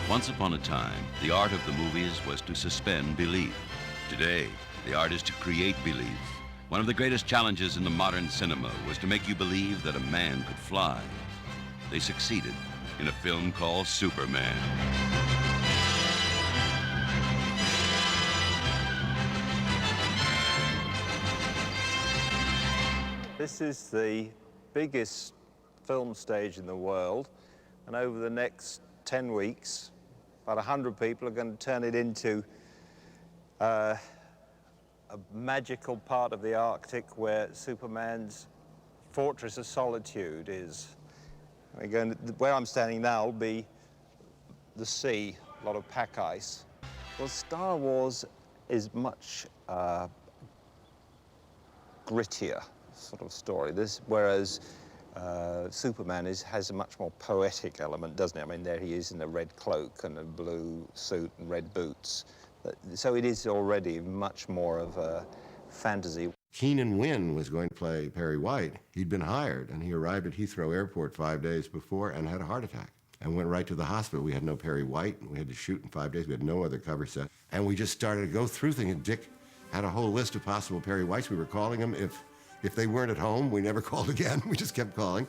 Once upon a time, the art of the movies was to suspend belief. Today, the art is to create belief. One of the greatest challenges in the modern cinema was to make you believe that a man could fly. They succeeded in a film called Superman. This is the biggest film stage in the world, and over the next 10 weeks, about 100 people are going to turn it into a magical part of the Arctic where Superman's fortress of solitude is. Where I'm standing now will be the sea, a lot of pack ice. Well, Star Wars is much grittier sort of story. Whereas Superman has a much more poetic element, doesn't it? I mean, there he is in a red cloak and a blue suit and red boots. So it is already much more of a fantasy. Keenan Wynn was going to play Perry White. He'd been hired, and he arrived at Heathrow Airport 5 days before and had a heart attack and went right to the hospital. We had no Perry White, and we had to shoot in 5 days. We had no other cover set. And we just started to go through things, and Dick had a whole list of possible Perry Whites. We were calling them. If they weren't at home, we never called again. We just kept calling.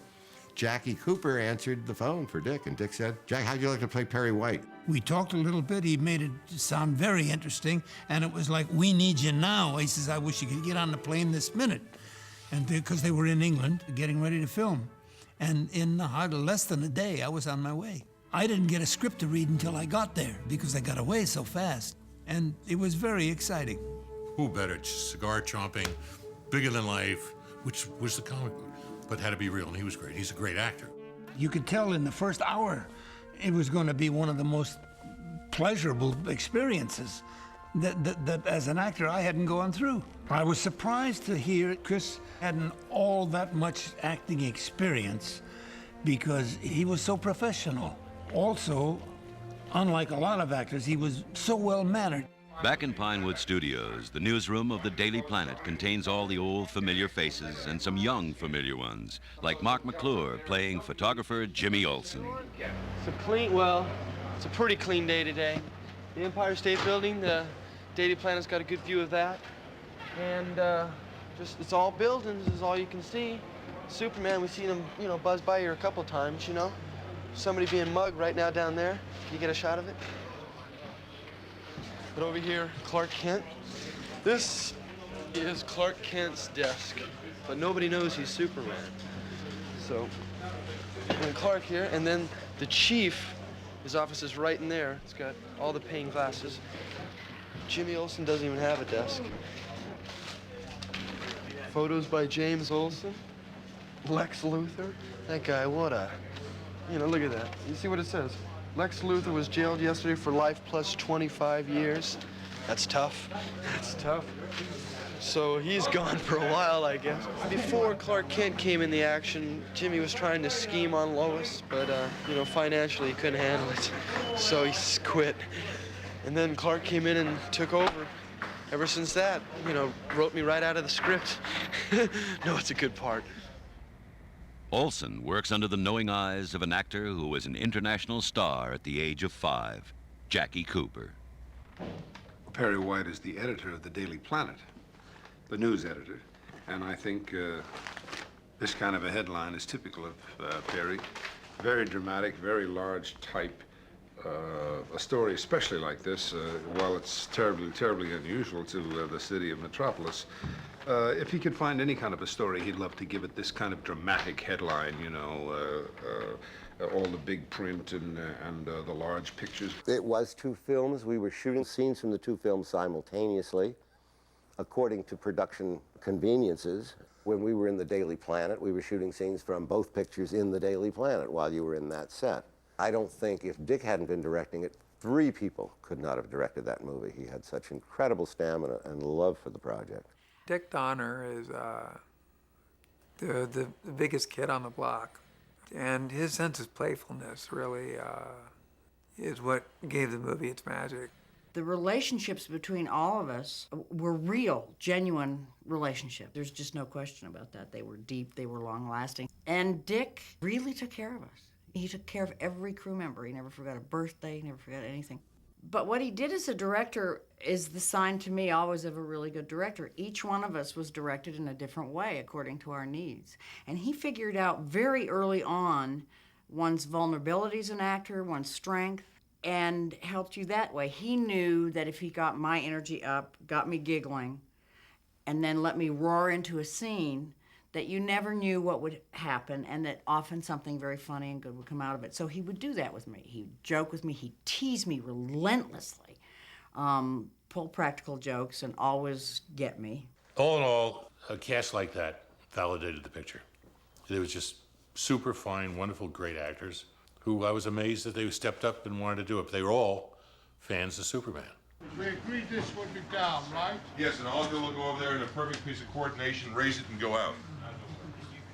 Jackie Cooper answered the phone for Dick, and Dick said, "Jack, how'd you like to play Perry White?" We talked a little bit. He made it sound very interesting, and it was like, "We need you now." He says, "I wish you could get on the plane this minute." And because they were in England getting ready to film. And in hardly less than a day, I was on my way. I didn't get a script to read until I got there because I got away so fast. And it was very exciting. Who better? Cigar chomping, bigger than life, which was the comic book, but had to be real, and he was great. He's a great actor. You could tell in the first hour it was going to be one of the most pleasurable experiences that as an actor I hadn't gone through. I was surprised to hear Chris hadn't all that much acting experience because he was so professional. Also, unlike a lot of actors, he was so well-mannered. Back in Pinewood Studios, the newsroom of the Daily Planet contains all the old familiar faces and some young familiar ones, like Mark McClure playing photographer Jimmy Olsen. It's a pretty clean day today. The Empire State Building, the Daily Planet's got a good view of that. And it's all buildings is all you can see. Superman, we've seen him, buzz by here a couple times, Somebody being mugged right now down there. Can you get a shot of it? But over here, Clark Kent. This is Clark Kent's desk, but nobody knows he's Superman. So, and Clark here, and then the chief, his office is right in there. It's got all the pane glasses. Jimmy Olsen doesn't even have a desk. Photos by James Olsen, Lex Luthor. That guy, look at that. You see what it says? Lex Luthor was jailed yesterday for life plus 25 years. That's tough. That's tough. So he's gone for a while, I guess. Before Clark Kent came in the action, Jimmy was trying to scheme on Lois, but, financially he couldn't handle it. So he quit. And then Clark came in and took over. Ever since that, wrote me right out of the script. No, it's a good part. Olsen works under the knowing eyes of an actor who was an international star at the age of 5, Jackie Cooper. Perry White is the editor of the Daily Planet, the news editor, and I think this kind of a headline is typical of Perry. Very dramatic, very large type. A story especially like this, while it's terribly, terribly unusual to the city of Metropolis, if he could find any kind of a story, he'd love to give it this kind of dramatic headline, all the big print and the large pictures. It was 2 films. We were shooting scenes from the 2 films simultaneously, according to production conveniences. When we were in the Daily Planet, we were shooting scenes from both pictures in the Daily Planet while you were in that set. I don't think if Dick hadn't been directing it, 3 people could not have directed that movie. He had such incredible stamina and love for the project. Dick Donner is the biggest kid on the block, and his sense of playfulness really is what gave the movie its magic. The relationships between all of us were real, genuine relationships. There's just no question about that. They were deep, they were long-lasting. And Dick really took care of us. He took care of every crew member. He never forgot a birthday, he never forgot anything. But what he did as a director is the sign to me always of a really good director. Each one of us was directed in a different way according to our needs. And he figured out very early on one's vulnerability as an actor, one's strength, and helped you that way. He knew that if he got my energy up, got me giggling, and then let me roar into a scene, that you never knew what would happen, and that often something very funny and good would come out of it. So he would do that with me. He'd joke with me, he'd tease me relentlessly, pull practical jokes, and always get me. All in all, a cast like that validated the picture. They was just super fine, wonderful, great actors who I was amazed that they stepped up and wanted to do it. But they were all fans of Superman. We agreed this would be down, right? Yes, and I'll go over there in a perfect piece of coordination, raise it, and go out.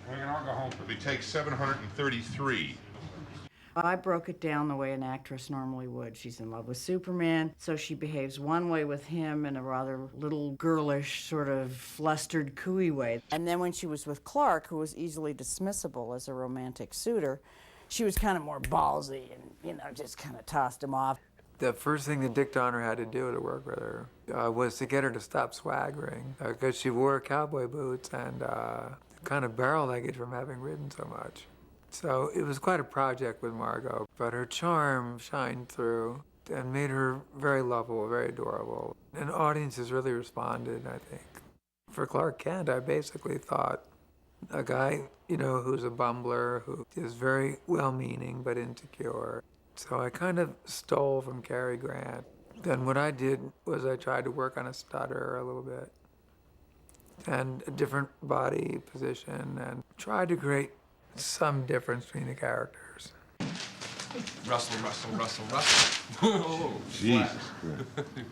We can all go home. We take 733. I broke it down the way an actress normally would. She's in love with Superman, so she behaves one way with him in a rather little girlish, sort of flustered, cooey way. And then when she was with Clark, who was easily dismissible as a romantic suitor, she was kind of more ballsy and, just kind of tossed him off. The first thing that Dick Donner had to do to work with her was to get her to stop swaggering, because she wore cowboy boots and kind of barrel-legged from having ridden so much. So it was quite a project with Margot, but her charm shined through and made her very lovable, very adorable. And audiences really responded, I think. For Clark Kent, I basically thought a guy, who's a bumbler, who is very well-meaning but insecure. So I kind of stole from Cary Grant. Then what I did was I tried to work on a stutter a little bit and a different body position and tried to create some difference between the characters. Russell, Russell, Russell, Russell. Oh, Jesus.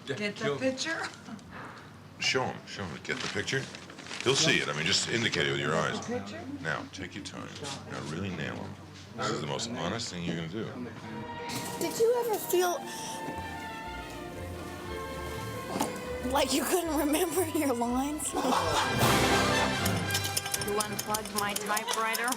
Get the picture? Show him. Get the picture. He'll see it. I mean, just indicate it with your eyes. Picture? Now, take your time. Now, really nail him. This is the most honest thing you're gonna do. Did you ever feel like you couldn't remember your lines? You unplugged my typewriter?